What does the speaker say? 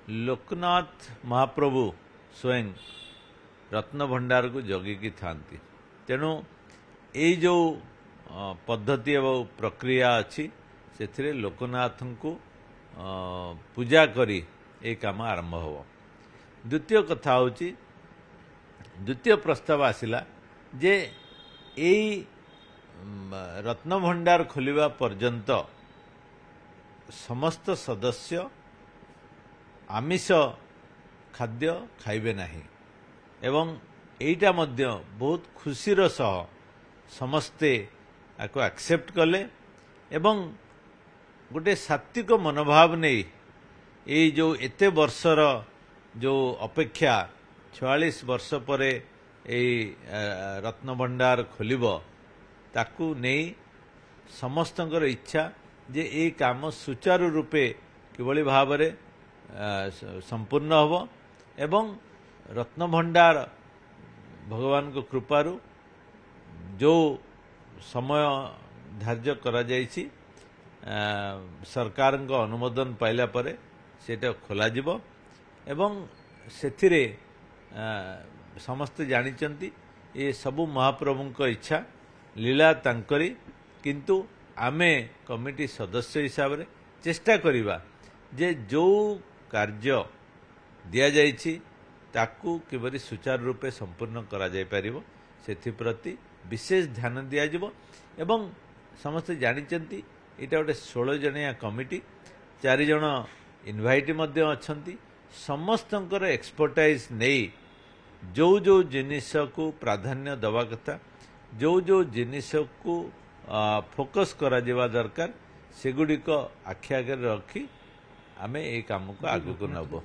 लोकनाथ महाप्रभु स्वयं रत्न भंडार को जगिकी थांती तेणु ये जो पद्धति एवं प्रक्रिया अच्छी से लोकनाथ को पूजा करी ये काम आरंभ हो। द्वितीय कथा हूँ द्वितीय प्रस्ताव आसिला जे यही रत्न भंडार खोलिबा पर्यंत समस्त सदस्य आमिष खाद्य खाइबे नहीं एवं एटा मध्य बहुत खुशीर सह समस्ते आको एक्सेप्ट कले एवं गोटे सात्विक मनोभाव नहीं ये जो एते वर्षर जो अपेक्षा 46 वर्ष पर रत्न भंडार खोलिब ताकू नहीं समस्तंकर इच्छा जे ये काम सुचारू रूपे किभली भाव में संपूर्ण हो एवं रत्न भंडार भगवान को कृपारू जो समय धार्य करा जायछि सरकार को अनुमोदन पाइला परे सेटा खोला जिवो एवं सेथिरे समस्त जानिचंती ये सबु महाप्रभु इच्छा लीला तांकरी किंतु आमे कमिटी सदस्य हिसाब रे चेष्टा करिबा जे जो कार्य दिया जायछि ताकू किबरी सुचारू रूपे संपूर्ण करा जाय परिबो सेथि प्रति विशेष ध्यान दिया जिवो एवं समस्त जानिचंती एटा गोटे 16 जणिया कमिटी 4 जण इनवाइट मध्य अछंती समस्तंकर एक्सपर्टाइज नहीं जो जो जिनिस को प्राधान्य दवा कथा जो जो जिनिस को फोकस करा जेवा दरकार सेगुडी को आखि आगे रखी आमे ए काम को आगु को नबो।